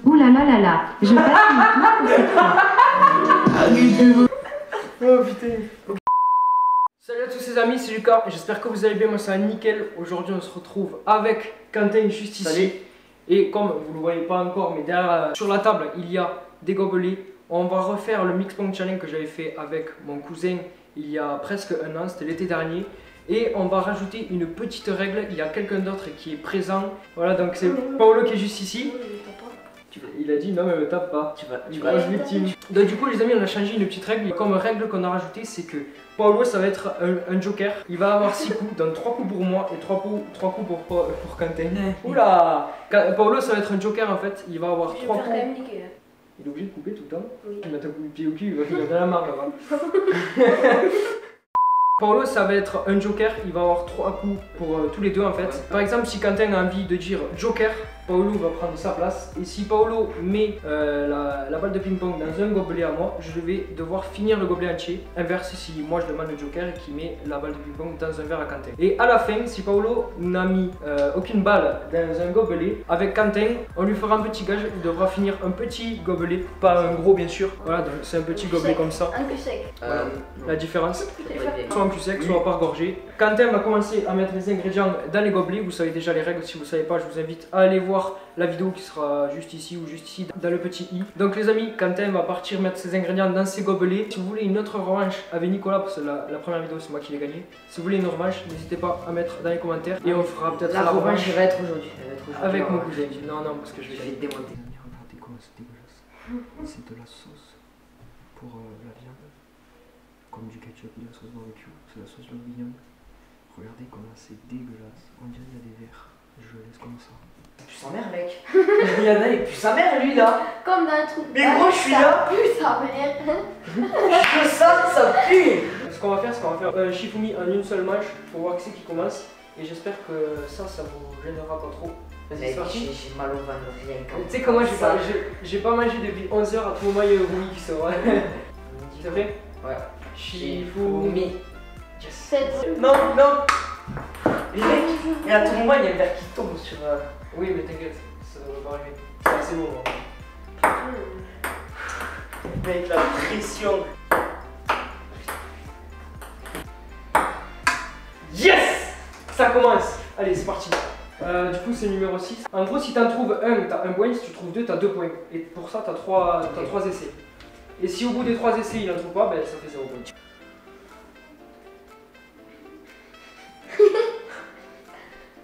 Ouh là là là là, je passe maintenant pour cette fois. Oh putain. Salut à tous les amis, c'est Lucas et j'espère que vous allez bien, moi ça va nickel. Aujourd'hui on se retrouve avec Quentin juste ici. Salut. Et comme vous ne le voyez pas encore, mais derrière sur la table il y a des gobelets. On va refaire le Mix Pong Challenge que j'avais fait avec mon cousin il y a presque un an, c'était l'été dernier. Et on va rajouter une petite règle, il y a quelqu'un d'autre qui est présent. Voilà, donc c'est Paolo qui est juste ici. Il a dit non mais me tape pas, tu vas victime. Donc du coup les amis on a changé une petite règle. Comme règle qu'on a rajoutée c'est que Paolo ça va être un joker. Il va avoir 6 coups, donc 3 coups pour moi et 3 coups pour Quentin. Oula, Paolo ça va être un joker en fait, il va avoir 3 coups. Il est obligé de couper tout le temps. Oui. Il m'a tapé le pied au cul, il va faire la marque là-bas. Paolo ça va être un joker, il va avoir 3 coups pour tous les deux en fait. Par exemple si Quentin a envie de dire joker, Paolo va prendre sa place. Et si Paolo met la balle de ping-pong dans un gobelet à moi, je vais devoir finir le gobelet entier. Inverse si moi je demande le joker et qu'il met la balle de ping-pong dans un verre à Quentin. Et à la fin, si Paolo n'a mis aucune balle dans un gobelet, avec Quentin, on lui fera un petit gage, il devra finir un petit gobelet, pas un gros bien sûr. Voilà, c'est un petit gobelet comme ça. Un cul sec. Voilà, la différence. Soit un cul sec, soit par gorgée. Quentin va commencer à mettre les ingrédients dans les gobelets. Vous savez déjà les règles, si vous ne savez pas, je vous invite à aller voir la vidéo qui sera juste ici ou juste ici dans le petit i. Donc les amis, Quentin va partir mettre ses ingrédients dans ses gobelets. Si vous voulez une autre revanche avec Nicolas, parce que la première vidéo c'est moi qui l'ai gagné. Si vous voulez une revanche, n'hésitez pas à mettre dans les commentaires et on fera peut-être la revanche. Va être aujourd'hui. Avec mon cousin. Non, non, parce que je vais te démonter. Regardez comment c'est dégueulasse. C'est de la sauce pour la viande. Comme du ketchup et de la sauce barbecue. C'est la sauce bourguignonne. Regardez comment c'est dégueulasse. On dirait qu'il y a des verres. Je le laisse comme ça. Pue sa mère, mec. Il y en a, il pue sa mère, lui, là. Comme dans un truc. Mais gros, je suis là. Pue sa mère. Je ça pue. Ce qu'on va faire, c'est qu'on va faire Shifumi en une seule manche pour voir qui c'est qui commence. Et j'espère que ça vous gênera pas trop. Vas-y, c'est parti. J'ai mal au ventre, rien. Tu sais comment j'ai pas mangé depuis 11 h, à tout moment il y a Rumi qui sort. C'est vrai? Ouais. Shifumi. Yes. Non, non. Les mecs, et à tout moment il y a un verre qui tombe sur. Oui, mais t'inquiète, ça devrait pas arriver. C'est assez bon. Mec, la pression. Yes! Ça commence. Allez, c'est parti. Du coup, c'est numéro 6. En gros, si t'en trouves un, t'as un point. Si tu trouves deux, t'as 2 points. Et pour ça, t'as 3 essais. Et si au bout des 3 essais, il en trouve pas, ben ça fait 0 point.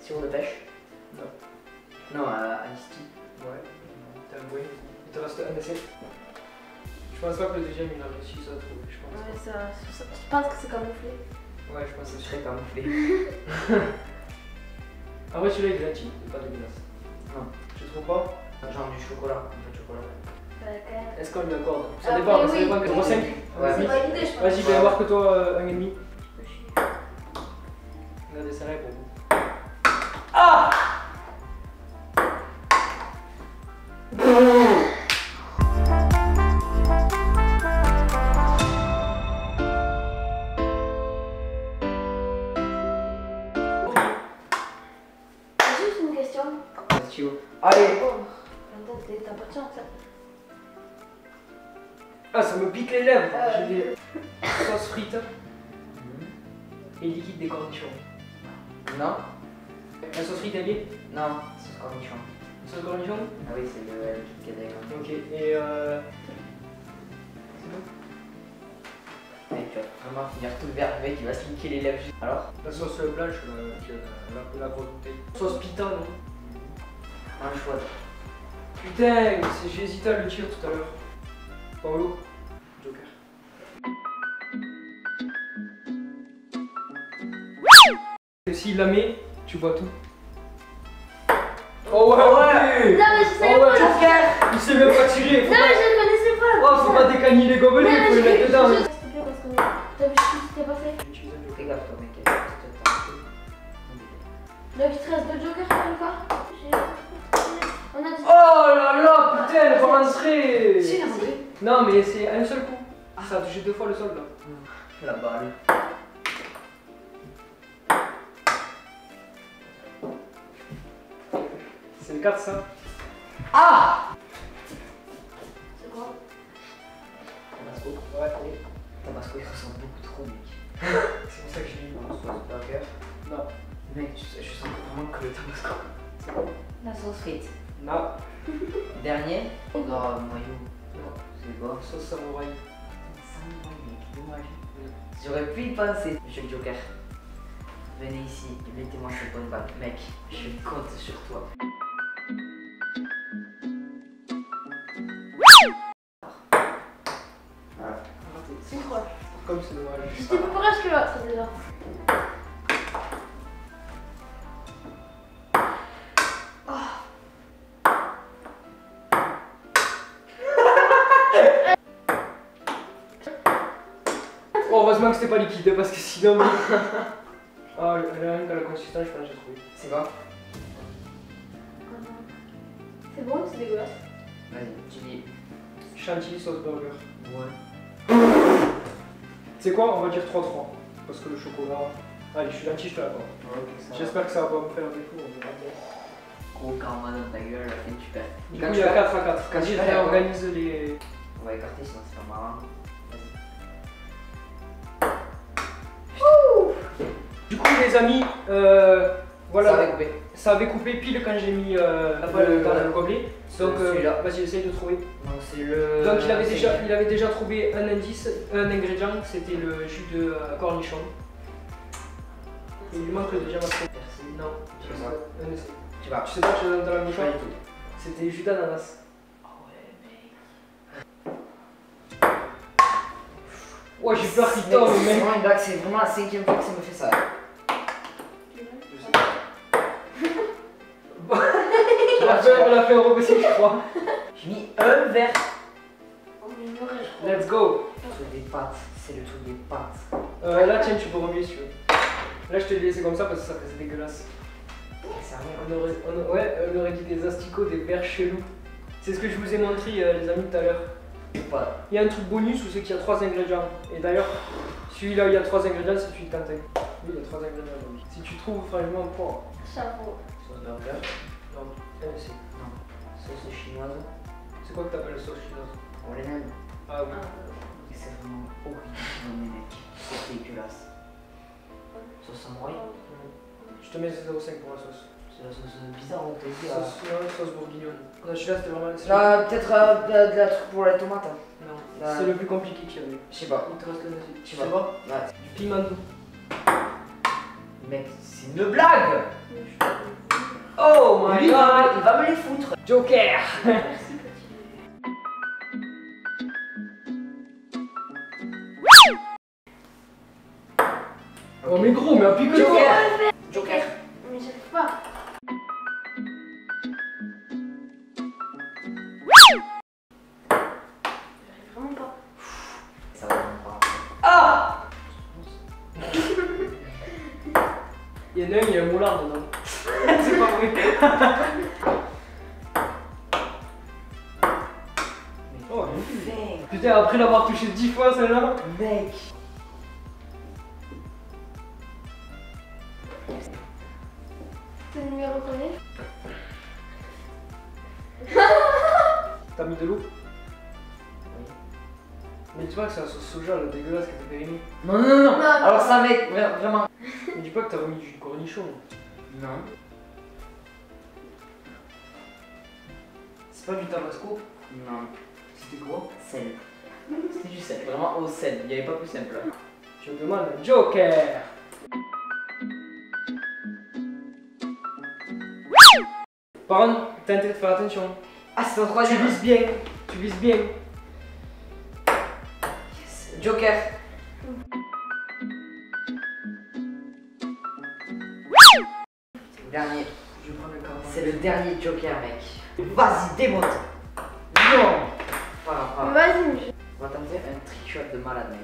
Si on le pêche? Non. Non, à Isti. Ouais, t'as un point. Il te reste un essai. Je pense pas que le deuxième il a réussi ça à trouver. Je pense. Ouais, je pense que c'est camouflé. Ouais, je pense que Ce c'est serait camouflé. En vrai, celui-là il est gentil, il est pas dégueulasse. Non. Tu trouves pas? Genre du chocolat, un peu de chocolat. Est-ce qu'on lui accorde? Ça Après, dépend, ça oui. dépend. 0,5. Ouais, C'est validé, je pense. Vas-y, il va y avoir que toi un et demi. Regardez, ça là est pour vous. Ah! Juste une question. Allez! Oh, t'as pas de chance. Ah, ça me pique les lèvres. J'ai des sauces frites et liquide des cornichons. Non? La sauce frite, elle est? Non, c'est cornichon. Sauce cornichon? Ah oui, c'est le liquide qu'il y a derrière. Ok, et c'est bon? Mec, tu vas vraiment finir tout le verre, le mec il va se liquer les lèvres. Alors? La sauce blanche, la grosse bouteille. Sauce pita, non? Un choix. Putain, j'ai hésité à le dire tout à l'heure. Paolo, Joker. Et s'il la met, tu vois tout. Oh ouais, ouais. Non, mais je savais Oh ouais. pas. Il sait même pas tirer. Non, mais je connaissais pas. Oh, faut pas décagner les gobelets, Non, faut les mettre dedans. s'il te plaît, parce que t'as vu ce qui s'était passé. Fais gaffe toi mec. Donc il te reste 2 jokers encore. On a dit. Oh là là, putain, elle va rentrer. Si. Non, mais c'est un seul coup. Ça a touché 2 fois le sol là. La balle. C'est le 4 ça. Ah! C'est quoi? Tabasco. Ouais, oui. Tabasco, il ressemble beaucoup trop, mec. C'est pour ça que j'ai mis Non, sauce burger. Non. Mec, je sens vraiment que le Tabasco. C'est bon. La sauce frite. Non. Dernier. Non, maillot. Non. C'est quoi? Sauce samouraï. Samouraï, mec, dommage. J'aurais pu y penser. Monsieur le Joker, venez ici, mettez-moi cette bonne balle. Mec, je compte sur toi. Voilà. C'est quoi? Comme c'est dommage. C'était plus presque là, ça déjà. Oh, heureusement que c'était pas liquide parce que sinon. Ah, rien qu'à la consistance, je pense que j'ai trouvé. C'est quoi? C'est bon ou c'est dégueulasse? Vas-y, tu dis. Chantilly sauce burger. Ouais. C'est quoi? On va dire 3-3. Parce que le chocolat. Allez, je suis gentil, je te l'accorde. J'espère que ça va pas me faire défaut. On verra bien. Gros karma dans ta gueule, la fin tu perds. Du coup, il y a 4 à 4. Quand Vas-y, tu perds, réorganise les. On va écarter sinon c'est pas marrant. Du coup, les amis, voilà. Ça avait coupé. Ça avait coupé pile quand j'ai mis la balle dans le gobelet. Donc, celui-là. vas-y, essaye de trouver. Donc c'est le. Donc, il avait déjà trouvé un indice, un ingrédient, c'était le jus de cornichon. Et il lui manque le deuxième aspect. Merci. Non, Tu sais pas. un essai. Tu vas. Tu sais pas, je te donne dans la mouchoir. Pas du tout. C'était jus d'ananas. Ah ouais, mec. Ouais, j'ai peur qu'il tombe, C'est mec. vraiment une blague, c'est vraiment la 5e fois que ça me fait ça. On l'a fait au robot, je crois. J'ai mis un verre. On ignorait, je crois. Let's go. Le truc des pâtes, c'est le truc des pâtes. Là, tiens, tu peux remuer si tu veux. Là, je te l'ai laissé comme ça parce que ça faisait dégueulasse. Ça rien. On aurait dit des asticots, des verres chelous. C'est ce que je vous ai montré, les amis, tout à l'heure. Pas. Il y a un truc bonus où c'est qu'il y a 3 ingrédients. Et d'ailleurs, celui-là, il y a 3 ingrédients, c'est celui de Quentin. Oui, il y a 3 ingrédients. Donc. Si tu trouves, franchement, pour Chapeau. Sauce burger. non, c'est Non. Sauce chinoise. c'est quoi que t'appelles sauce chinoise? On les aime. Ah oui. C'est vraiment horrible, mec. C'est dégueulasse. Sauce samouraï. Je te mets 0,5 pour la sauce. C'est la sauce bizarre, on t'a dit. Sauce bourguignonne. Non, celui-là, c'était vraiment. Peut-être de la truc pour la tomate. Hein. Non, Ah. c'est le plus compliqué qu'il y avait. Je sais pas. Il te reste un aussi. Je Tu sais sais pas. pas? Ouais. Du piment doux. Mec, c'est une blague! Oh my Lui, god! il va me les foutre! Joker! Merci, petit. Oh mais gros, mais appuie que toi! Joker! Joker! Mais j'arrive pas. J'arrive vraiment pas. Ça va vraiment pas. Ah! Il y en a un, il y a un moulard dedans. C'est pas vrai. Oh, Mec! putain, après l'avoir touché 10 fois celle-là. Mec! C'est le numéro combien? T'as mis de l'eau? Mais dis pas que c'est la sauce soja, la dégueulasse que t'as périmée. Non, non, non, non! Non, Alors non. ça, mec, vraiment. Mais dis pas que t'as remis du cornichon. Non. C'est pas du tabasco? Non. C'était quoi? Sel. C'était du sel, vraiment au sel, il n'y avait pas plus simple. Je me demande, Joker! Par contre, t'as intérêt de faire attention. Ah, c'est ton Tu troisième! vises bien, tu vises bien. Yes. Joker! Dernier. Je vais prendre le carbone. C'est le dernier Joker, mec. Vas-y, démonte! Non! Voilà, Vas-y, mais On va tenter un trick shot de malade, mec.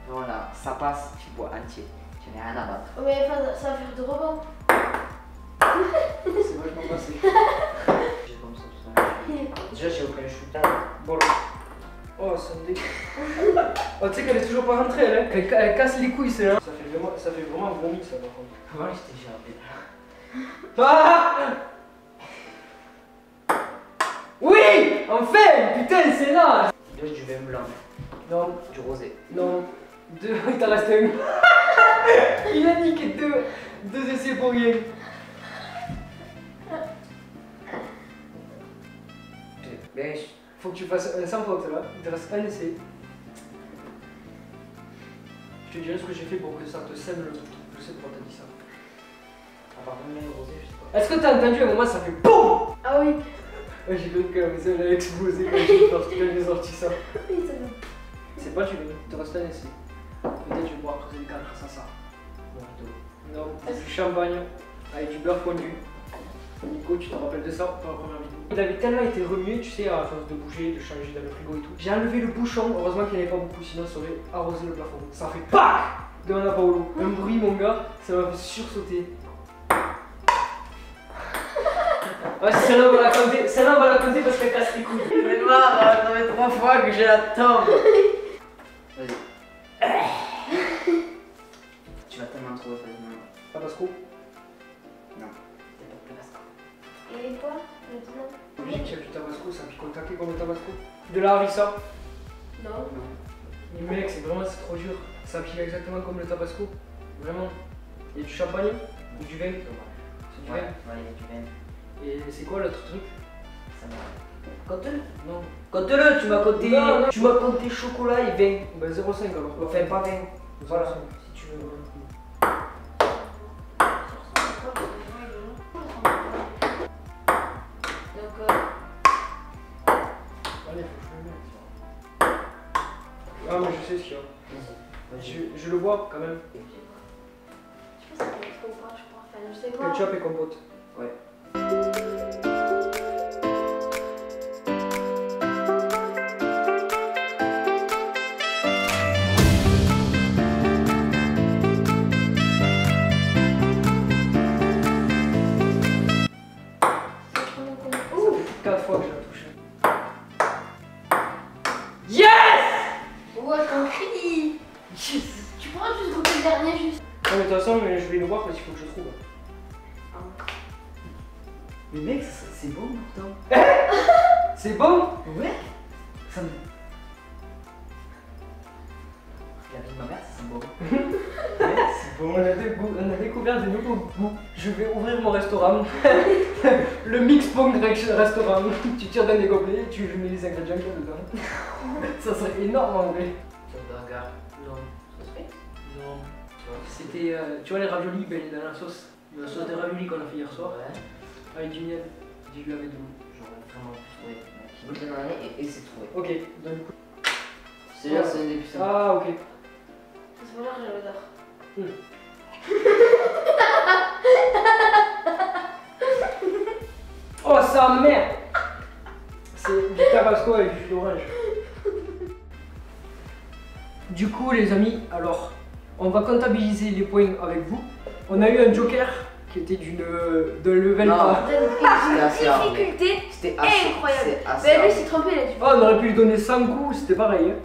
Voilà, ça passe, tu bois entier. Tu n'as rien à battre. mais enfin, ça va faire de rebond. C'est vachement passé. J'ai comme ça tout ça. Déjà, j'ai aucun shoot. Bon là. Oh, ça me dégoûte. Oh, tu sais qu'elle est toujours pas rentrée, elle, hein. Elle casse les couilles, c'est là. Ça fait vraiment vomi, ça, par contre. Comment je t'ai géré? Ah! Enfin, putain, c'est là. 2 du vin blanc. Non, Du rosé. non. 2, il t'en reste un. Il a niqué 2 essais pour rien. Ben, Faut que tu fasses un sans faute là. Il te reste un essai. Je te dirai ce que j'ai fait pour que ça te sème le truc. Je sais pourquoi t'as dit ça. à part le rosé, je sais pas. Est-ce que t'as entendu à un moment ça fait BOUM? Ah oui. Ouais, j'ai cru que la maison elle a explosé quand j'ai sorti ça. Oui, c'est bon. C'est pas du vin, il te reste un essai. Peut-être je vais pouvoir creuser le cadre grâce à ça. Non, c'est du champagne avec du beurre fondu. Nico, tu te rappelles de ça pour la première vidéo? Il avait tellement été remué, tu sais, à force de bouger, de changer dans le frigo et tout. J'ai enlevé le bouchon, heureusement qu'il n'y avait pas beaucoup, sinon ça aurait arrosé le plafond. Ça fait PAC devant la Paolo. Un bruit, mon gars, ça m'a fait sursauter. Ouais, celle-là on va la compter, celle-là on va la compter parce qu'elle casse les couilles. J'en ai marre, ça fait 3 fois que je l'attends. Vas-y. Tu vas tellement trouver facilement. Tabasco? Non, c'est pas plus Tabasco. Et quoi maintenant? Oui, il y a du Tabasco, ça pique au taquet comme le Tabasco. De la harissa. Non. Mais mec, c'est vraiment c'est trop dur. Ça pique exactement comme le Tabasco. Vraiment. Il y a du champagne ou du vin. C'est du Ouais, vin. il y a du vin. Et c'est quoi l'autre truc? Ça va. Compte-le. Non. Compte-le, tu m'as compté. Non, non. Tu m'as compté chocolat et vin. Bah 0,5 alors. Enfin, pas vin. Voilà. Si tu veux. Donc, Allez, faut que je le mette. Ah, mais je sais ce qu'il y a. Vas-y. Je le vois quand même. je sais pas si ça va être trop ou pas, je crois. Enfin, je sais quoi. Ketchup et compote. Ouais. Ouh. 4 fois que je la touche. Yes! Ouais, ton cri. Tu pourras juste goûter le dernier juste. Non, mais de toute façon, je vais le voir parce qu'il faut que je trouve. Mais mec, c'est bon pourtant. C'est bon? Ouais. Ça me. La vie de ma mère, ça sent bon. Ouais, c'est bon. On a découvert de nouveaux goûts. Je vais ouvrir mon restaurant. Le mix pong restaurant. Tu tires dans des gobelets, tu mets les ingrédients qu'il y a dedans. Ça serait énorme en vrai. Burger. Non. Ça se fait? Non. C'était, tu vois les raviolis, ben, dans la sauce. La sauce de raviolis qu'on a fait hier soir. Ouais. Avec du miel. J'ai vu avec de l'eau. J'aurais vraiment pu trouver. Goûte de l'année et c'est trouvé. Ok, donc du coup. C'est là, c'est un des plus simples. Ah, ok. C'est pas que j'adore. Oh, sa mère! C'est du tabasco avec du jus d'orange. Du coup, les amis, alors, on va comptabiliser les points avec vous. On a eu un joker qui était de level Non. pas. C'était assez rare. Une difficulté C'était assez. incroyable. C'est assez Mais lui, rare. s'est trompé là, tu Oh, on aurait pu lui donner 100 coups, c'était pareil. Hein.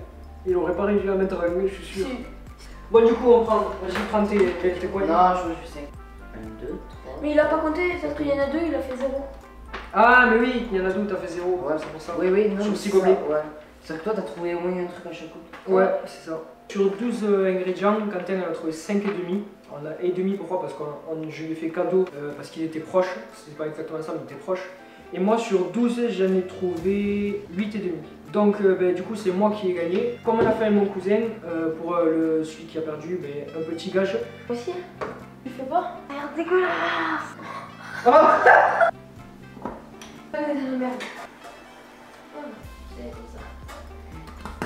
Il aurait pas réussi à mettre un oui, je suis sûr. vois. Bon, du coup, on prend. Vas-y, prends tes points. Non, je sais. 1, 2, 3. Mais il a pas compté, parce qu'il y en a deux, il a fait 0. Ah, mais oui, il y en a deux, t'as fait 0. Ouais, c'est pour ça. Oui, oui, non. Sur mais 6 c'est gobelets. ça, ouais. C'est que toi, t'as trouvé au moins un truc à chaque coup. Ouais, c'est ça. Sur 12 ingrédients, Quentin en a trouvé 5,5. On a et demi, pourquoi? Parce que je lui ai fait cadeau parce qu'il était proche. C'est pas exactement ça, mais il était proche. Et moi, sur 12, j'en ai trouvé 8,5. Donc, du coup, c'est moi qui ai gagné. Comme on a fait avec mon cousin, pour celui qui a perdu, un petit gage. Aussi. Tu fais pas? Merde, dégueulasse. Oh Merde. C'est comme ça.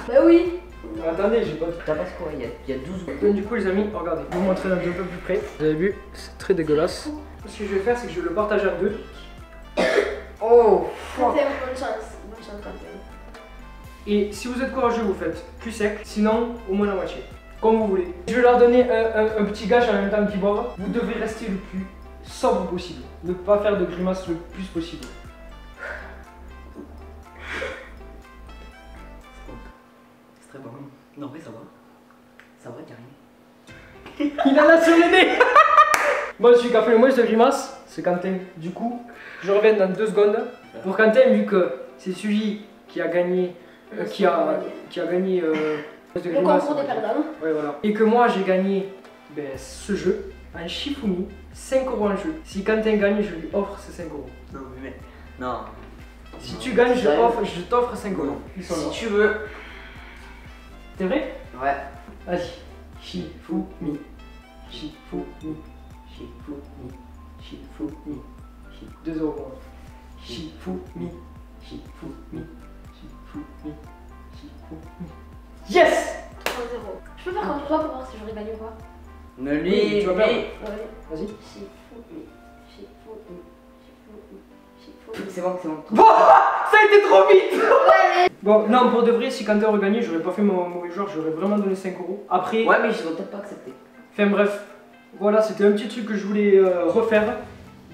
Bah oui. Attendez, j'ai pas de... Tabasco, il y a 12 gouttes. Donc, du coup, les amis, regardez. Je vais vous montrer un peu plus près. Vous avez vu, c'est très dégueulasse. Ce que je vais faire, c'est que je vais le partager en deux. Oh! Quentin, bonne chance. Bonne chance, Quentin. Et si vous êtes courageux, vous faites cul sec, sinon au moins la moitié. Comme vous voulez. Je vais leur donner un petit gage en même temps qu'ils boivent. Vous devez rester le plus sobre possible. Ne pas faire de grimaces le plus possible. C'est très bon. Non, mais ça va. Ça va, carrément. Il en a sur le nez. Bon, celui qui a fait le moins de grimaces, c'est Quentin. Du coup, je reviens dans 2 secondes. Pour Quentin, vu que c'est celui qui a gagné. Qui a gagné. Le concours des perdants. Ouais, voilà. Et que moi j'ai gagné ce jeu en Shifumi, 5 € en jeu. Si Quentin gagne, je lui offre ces 5 €. Non, mais. Non. Si tu gagnes, je t'offre 5 €. Ils sont là. Si tu veux. T'es vrai? Ouais. Vas-y. Shifumi. Shifumi. Shifumi. Shifumi. 2 € pour moi. Shifumi. Shifumi. Shifumi. Shifumi. Yes! 3-0. Je peux faire comme toi pour voir si j'aurais gagné ou pas. Ne lui. Tu vas perdre. Ouais. Vas-y. Shifumi. Shifumi. C'est bon, c'est bon. Bon, ça a été trop vite. Bon, non, pour de vrai, si Quentin aurait gagné, j'aurais pas fait mon mauvais joueur, j'aurais vraiment donné 5 €. Après. Ouais, mais ils ont peut-être pas accepté. Enfin bref, voilà, c'était un petit truc que je voulais refaire.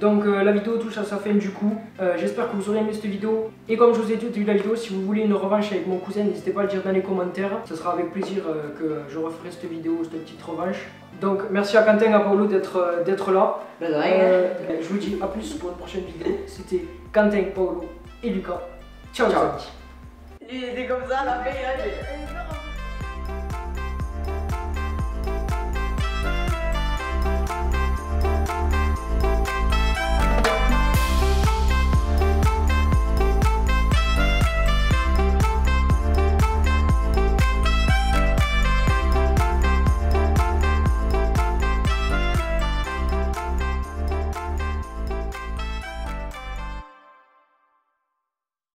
Donc la vidéo touche à sa fin du coup. J'espère que vous aurez aimé cette vidéo. Et comme je vous ai dit au début de la vidéo, si vous voulez une revanche avec mon cousin, n'hésitez pas à le dire dans les commentaires. Ce sera avec plaisir que je referai cette vidéo, cette petite revanche. Donc merci à Quentin et à Paolo d'être là. Je vous dis à plus pour une prochaine vidéo. C'était Quentin, Paolo et Lucas. Ciao, ciao. Il était comme ça, la paix,